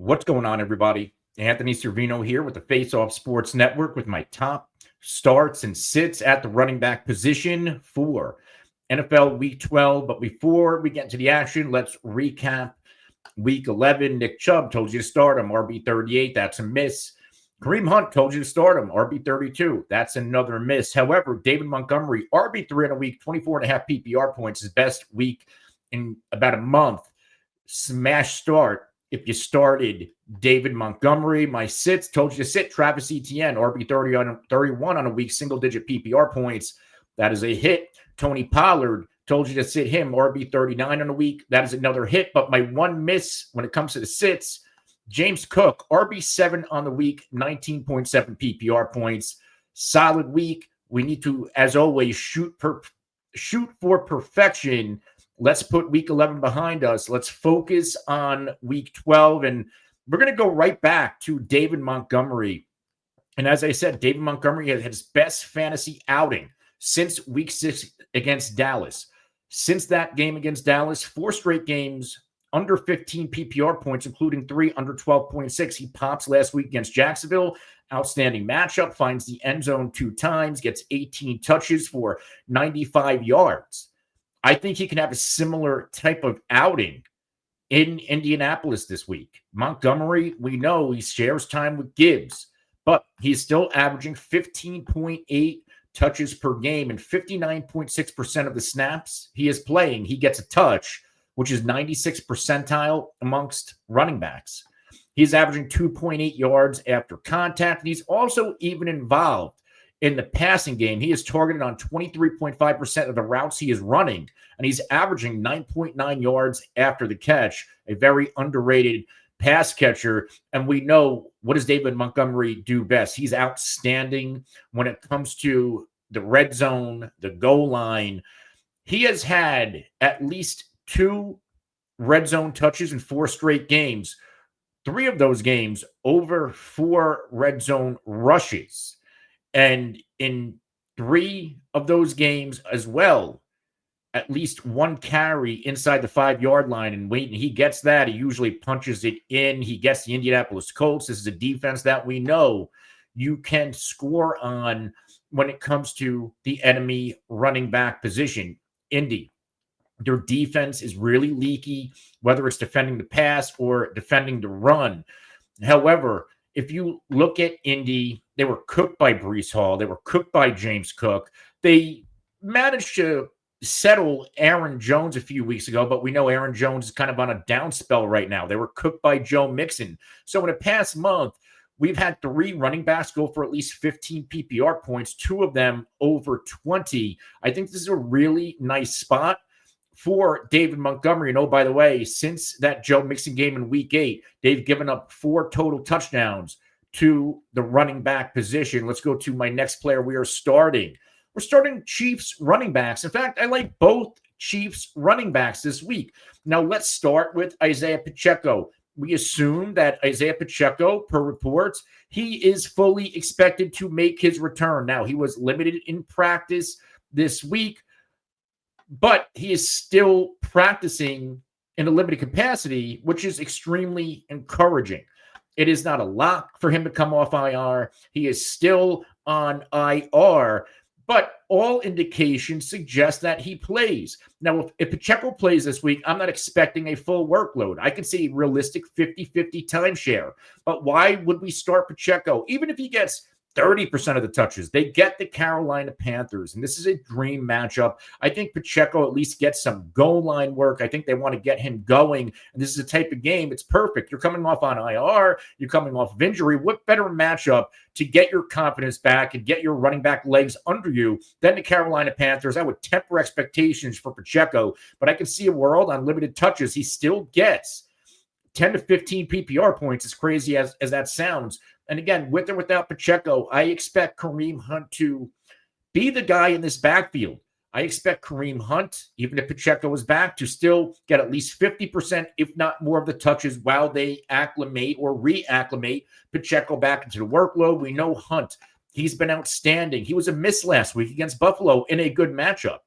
What's going on, everybody? Anthony Servino here with the Face Off Sports Network with my top starts and sits at the running back position for NFL Week 12. But before we get into the action, let's recap Week 11. Nick Chubb told you to start him, RB38. That's a miss. Kareem Hunt told you to start him, RB32. That's another miss. However, David Montgomery, RB3 in a week, 24.5 PPR points, his best week in about a month. Smash start. If you started David Montgomery, my sits told you to sit Travis Etienne, RB30 on 31 on a week, single-digit PPR points. That is a hit. Tony Pollard told you to sit him, RB39 on a week. That is another hit. But my one miss when it comes to the sits, James Cook, RB7 on the week, 19.7 PPR points. Solid week. We need to, as always, shoot for perfection. Let's put week 11 behind us. Let's focus on week 12. And we're going to go right back to David Montgomery. And as I said, David Montgomery had his best fantasy outing since week 6 against Dallas. Since that game against Dallas, 4 straight games under 15 PPR points, including 3 under 12.6. He pops last week against Jacksonville. Outstanding matchup. Finds the end zone 2 times. Gets 18 touches for 95 yards. I think he can have a similar type of outing in Indianapolis this week. Montgomery, we know he shares time with Gibbs, but he's still averaging 15.8 touches per game, and 59.6% of the snaps he is playing, he gets a touch, which is 96th percentile amongst running backs. He's averaging 2.8 yards after contact, and he's also even involved in the passing game. He is targeted on 23.5% of the routes he is running, and he's averaging 9.9 yards after the catch, a very underrated pass catcher. And we know, what does David Montgomery do best? He's outstanding when it comes to the red zone, the goal line. He has had at least 2 red zone touches in 4 straight games. 3 of those games over 4 red zone rushes. And in 3 of those games as well, at least 1 carry inside the 5-yard line. And when he gets that, he usually punches it in. He gets the Indianapolis Colts. This is a defense that we know you can score on when it comes to the enemy running back position. Indy, their defense is really leaky, whether it's defending the pass or defending the run. However, if you look at Indy, they were cooked by Breece Hall. They were cooked by James Cook. They managed to settle Aaron Jones a few weeks ago, but we know Aaron Jones is kind of on a down spell right now. They were cooked by Joe Mixon. So in the past month, we've had 3 running backs go for at least 15 PPR points, 2 of them over 20. I think this is a really nice spot for David Montgomery. And oh, by the way, since that Joe Mixon game in week 8, they've given up 4 total touchdowns to the running back position. Let's go to my next player we are starting. We're starting Chiefs running backs. In fact, I like both Chiefs running backs this week. Now, let's start with Isiah Pacheco. We assume that Isiah Pacheco, per reports, he is fully expected to make his return. Now, he was limited in practice this week, but he is still practicing in a limited capacity, which is extremely encouraging. It is not a lock for him to come off IR. He is still on IR, but all indications suggest that he plays. Now, if Pacheco plays this week, I'm not expecting a full workload. I can see a realistic 50-50 timeshare. But why would we start Pacheco? Even if he gets 30% of the touches, they get the Carolina Panthers, and this is a dream matchup. I think Pacheco at least gets some goal line work. I think they want to get him going, and this is a type of game. It's perfect. You're coming off on IR. You're coming off of injury. What better matchup to get your confidence back and get your running back legs under you than the Carolina Panthers? I would temper expectations for Pacheco, but I can see a world on limited touches. He still gets 10 to 15 PPR points, as crazy as that sounds. And again, with or without Pacheco, I expect Kareem Hunt to be the guy in this backfield. I expect Kareem Hunt, even if Pacheco is back, to still get at least 50%, if not more, of the touches while they acclimate or reacclimate Pacheco back into the workload. We know Hunt, he's been outstanding. He was a miss last week against Buffalo in a good matchup.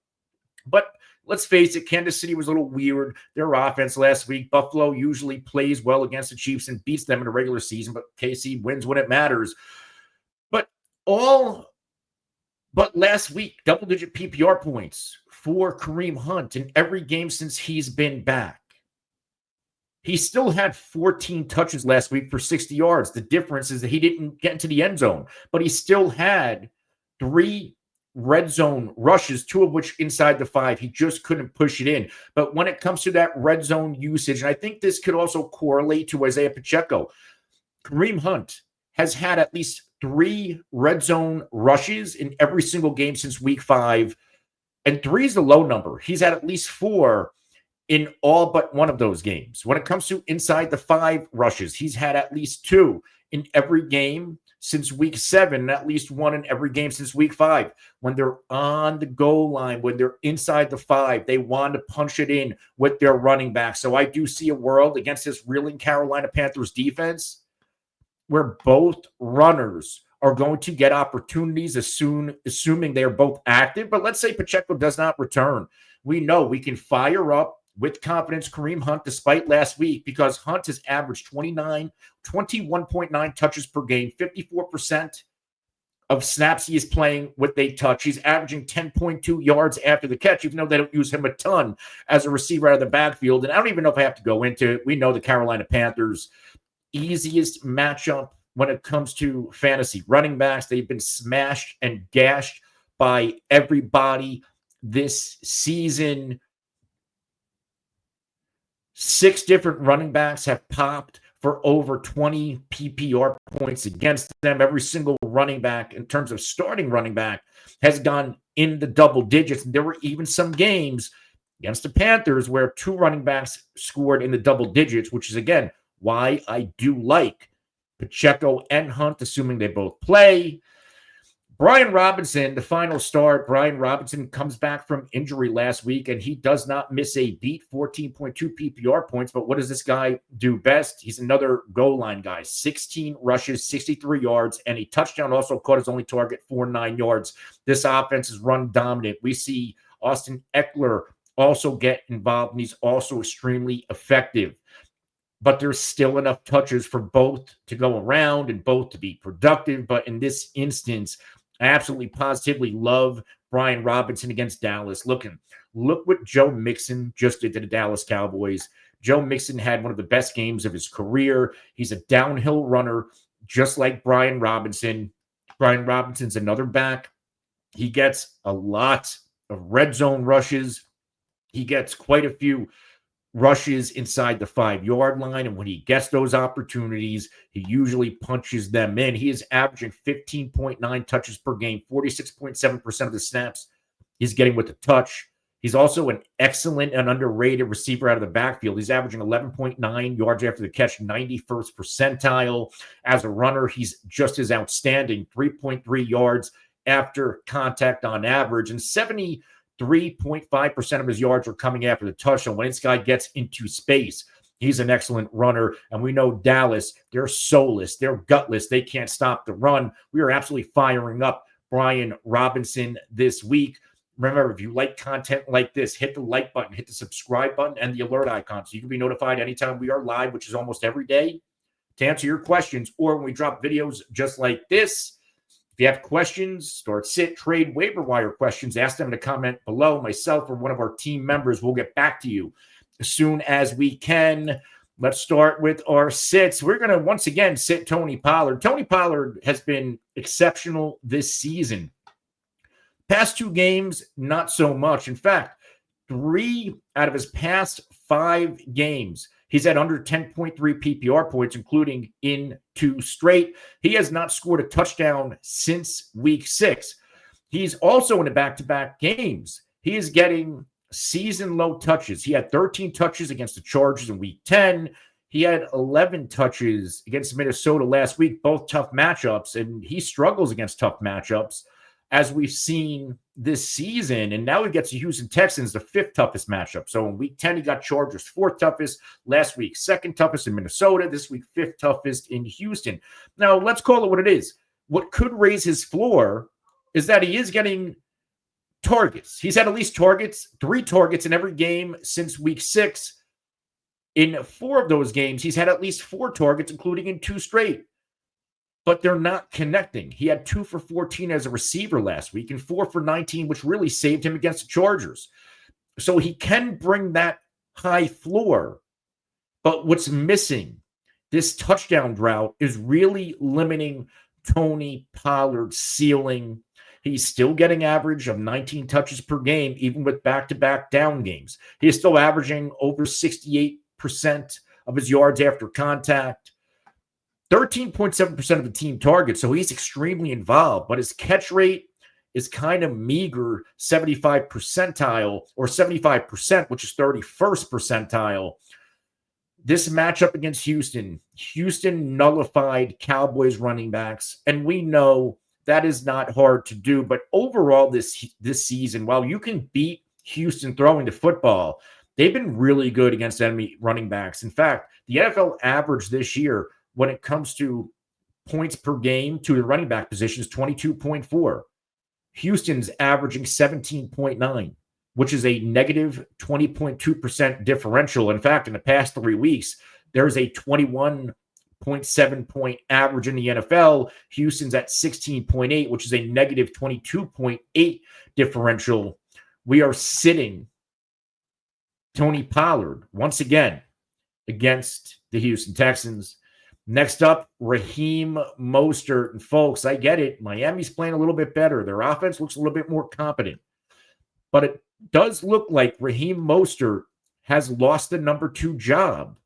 But let's face it, Kansas City was a little weird. Their offense last week, Buffalo usually plays well against the Chiefs and beats them in the regular season, but KC wins when it matters. But last week, double-digit PPR points for Kareem Hunt in every game since he's been back. He still had 14 touches last week for 60 yards. The difference is that he didn't get into the end zone, but he still had 3 red zone rushes, 2 of which inside the 5. He just couldn't push it in. But when it comes to that red zone usage, and I think this could also correlate to Isiah Pacheco, Kareem Hunt has had at least 3 red zone rushes in every single game since week 5. And 3 is the low number. He's had at least 4 in all but one of those games. When it comes to inside the 5 rushes, he's had at least 2 in every game since week 7, and at least 1 in every game since week 5. When they're on the goal line, when they're inside the 5, they want to punch it in with their running back. So I do see a world against this reeling Carolina Panthers defense where both runners are going to get opportunities assuming they are both active. But let's say Pacheco does not return. We know we can fire up with confidence Kareem Hunt despite last week, because Hunt has averaged 21.9 touches per game, 54% of snaps he is playing with a touch. He's averaging 10.2 yards after the catch, even though they don't use him a ton as a receiver out of the backfield. And I don't even know if I have to go into it. We know the Carolina Panthers' easiest matchup when it comes to fantasy running backs. They've been smashed and gashed by everybody this season. 6 different running backs have popped for over 20 PPR points against them. Every single running back, in terms of starting running back, has gone in the double digits. There were even some games against the Panthers where 2 running backs scored in the double digits, which is, again, why I do like Pacheco and Hunt, assuming they both play. Brian Robinson, the final start. Brian Robinson comes back from injury last week, and he does not miss a beat, 14.2 PPR points. But what does this guy do best? He's another goal line guy. 16 rushes, 63 yards, and a touchdown. Also caught his only target for 9 yards. This offense is run dominant. We see Austin Eckler also get involved, and he's also extremely effective. But there's still enough touches for both to go around and both to be productive. But in this instance, I absolutely positively love Brian Robinson against Dallas. Look what Joe Mixon just did to the Dallas Cowboys. Joe Mixon had one of the best games of his career. He's a downhill runner, just like Brian Robinson. Brian Robinson's another back. He gets a lot of red zone rushes. He gets quite a few rushes inside the 5-yard line, and when he gets those opportunities, he usually punches them in. He is averaging 15.9 touches per game, 46.7% of the snaps he's getting with the touch. He's also an excellent and underrated receiver out of the backfield. He's averaging 11.9 yards after the catch, 91st percentile. As a runner, he's just as outstanding, 3.3 yards after contact on average, and 73.5% of his yards are coming after the touchdown. When this guy gets into space, he's an excellent runner. And we know Dallas, they're soulless, they're gutless, they can't stop the run. We are absolutely firing up Brian Robinson this week. Remember, if you like content like this, hit the like button, hit the subscribe button, and the alert icon so you can be notified anytime we are live, which is almost every day, to answer your questions, or when we drop videos just like this. If you have questions, start, sit, trade, waiver wire questions, ask them in the comment below. Myself or one of our team members will get back to you as soon as we can. Let's start with our sits. We're going to once again sit Tony Pollard. Tony Pollard has been exceptional this season. Past 2 games, not so much. In fact, 3 out of his past 5 games, he's had under 10.3 PPR points, including in 2 straight. He has not scored a touchdown since week 6. He's also in the back-to-back games. He is getting season-low touches. He had 13 touches against the Chargers in week 10. He had 11 touches against Minnesota last week, both tough matchups, and he struggles against tough matchups, as we've seen this season. And now he gets the Houston Texans, the 5th toughest matchup. So in week 10, he got Chargers 4th toughest. Last week, 2nd toughest in Minnesota. This week, 5th toughest in Houston. Now, let's call it what it is. What could raise his floor is that he is getting targets. He's had at least three targets in every game since week 6. In 4 of those games, he's had at least 4 targets, including in 2 straight. But they're not connecting. He had 2 for 14 as a receiver last week and 4 for 19, which really saved him against the Chargers. So he can bring that high floor. But what's missing, this touchdown drought, is really limiting Tony Pollard's ceiling. He's still getting average of 19 touches per game, even with back-to-back down games. He is still averaging over 68% of his yards after contact, 13.7% of the team targets, so he's extremely involved, but his catch rate is kind of meager, 75 percentile, or 75%, which is 31st percentile. This matchup against Houston nullified Cowboys running backs, and we know that is not hard to do. But overall this season, while you can beat Houston throwing the football, they've been really good against enemy running backs. In fact, the NFL average this year when it comes to points per game to the running back position is 22.4. Houston's averaging 17.9, which is a negative 20.2% differential. In fact, in the past 3 weeks, there's a 21.7 point average in the NFL. Houston's at 16.8, which is a negative 22.8 differential. We are sitting Tony Pollard once again against the Houston Texans. Next up, Raheem Mostert. And folks, I get it. Miami's playing a little bit better. Their offense looks a little bit more competent. But it does look like Raheem Mostert has lost the number 2 job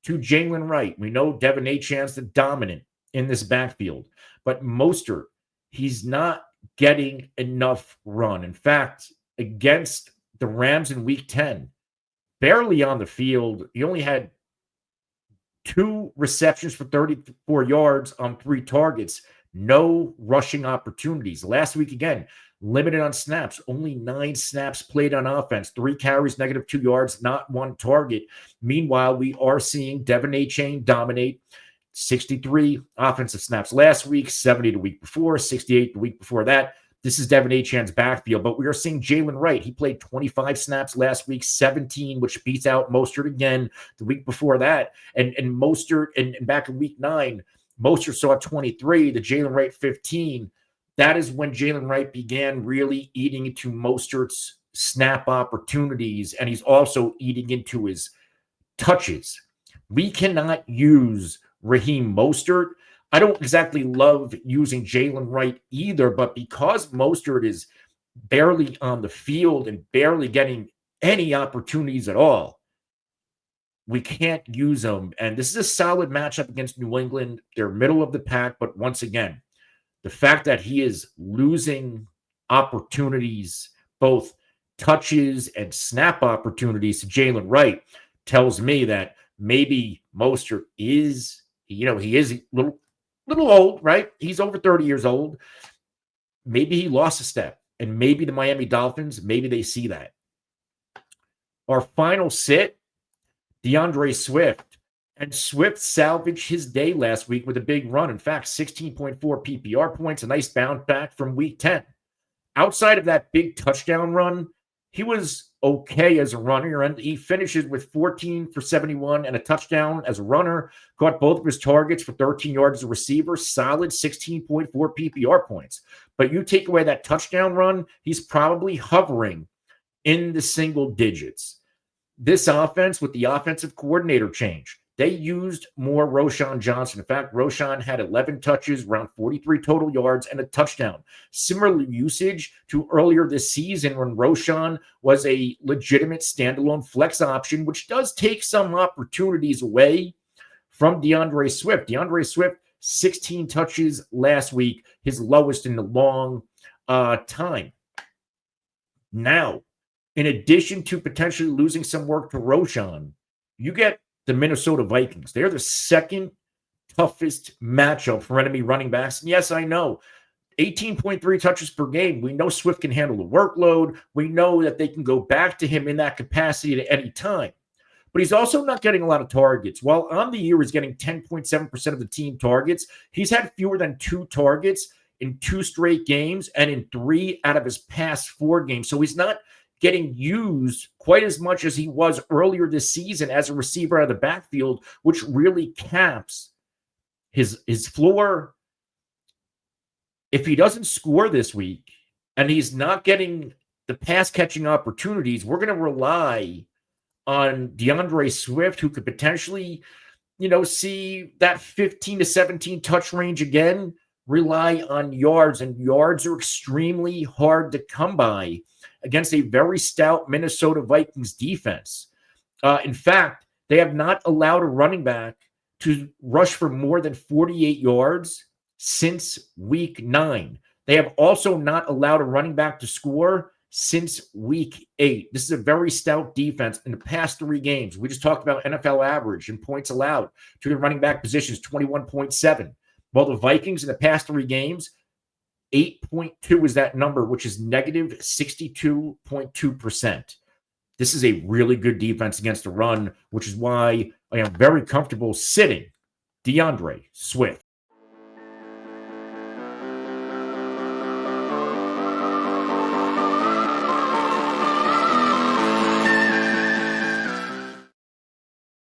to Jalen Wright. We know Devin Achane's the dominant in this backfield. But Mostert, he's not getting enough run. In fact, against the Rams in week 10, barely on the field. He only had 2 receptions for 34 yards on 3 targets. No rushing opportunities. Last week, again, limited on snaps. Only 9 snaps played on offense. 3 carries, negative 2 yards, not 1 target. Meanwhile, we are seeing Devin Achane dominate. 63 offensive snaps last week, 70 the week before, 68 the week before that. This is Devin Achane's backfield, but we are seeing Jalen Wright. He played 25 snaps last week, 17, which beats out Mostert again the week before that. And Mostert, and back in week 9, Mostert saw 23, the Jalen Wright 15. That is when Jalen Wright began really eating into Mostert's snap opportunities, and he's also eating into his touches. We cannot use Raheem Mostert. I don't exactly love using Jalen Wright either, but because Mostert is barely on the field and barely getting any opportunities at all, we can't use him. And this is a solid matchup against New England. They're middle of the pack, but once again, the fact that he is losing opportunities, both touches and snap opportunities to Jalen Wright, tells me that maybe Mostert is, he is a little old, right? He's over 30 years old. Maybe he lost a step, and maybe the Miami Dolphins, maybe they see that. Our final sit, DeAndre Swift. And Swift salvaged his day last week with a big run. In fact, 16.4 PPR points, a nice bounce back from week 10. Outside of that big touchdown run, he was okay as a runner, and he finishes with 14 for 71 and a touchdown as a runner, caught both of his targets for 13 yards as a receiver, solid 16.4 PPR points. But you take away that touchdown run, he's probably hovering in the single digits. This offense, with the offensive coordinator change, they used more Roschon Johnson. In fact, Roschon had 11 touches, around 43 total yards, and a touchdown. Similar usage to earlier this season when Roschon was a legitimate standalone flex option, which does take some opportunities away from DeAndre Swift. DeAndre Swift, 16 touches last week, his lowest in a long time. Now, in addition to potentially losing some work to Roschon, you get the Minnesota Vikings. They're the second toughest matchup for enemy running backs. And yes, I know, 18.3 touches per game. We know Swift can handle the workload. We know that they can go back to him in that capacity at any time. But he's also not getting a lot of targets. While on the year he's getting 10.7% of the team targets, he's had fewer than 2 targets in 2 straight games and in 3 out of his past 4 games. So he's not getting used quite as much as he was earlier this season as a receiver out of the backfield, which really caps his floor. If he doesn't score this week and he's not getting the pass catching opportunities, we're going to rely on DeAndre Swift, who could potentially, see that 15 to 17 touch range again, rely on yards, and yards are extremely hard to come by against a very stout Minnesota Vikings defense. In fact, they have not allowed a running back to rush for more than 48 yards since week 9. They have also not allowed a running back to score since week 8. This is a very stout defense. In the past 3 games, we just talked about NFL average and points allowed to the running back positions, 21.7. Well, the Vikings in the past 3 games, 8.2 is that number, which is negative 62.2%. This is a really good defense against the run, which is why I am very comfortable sitting DeAndre Swift.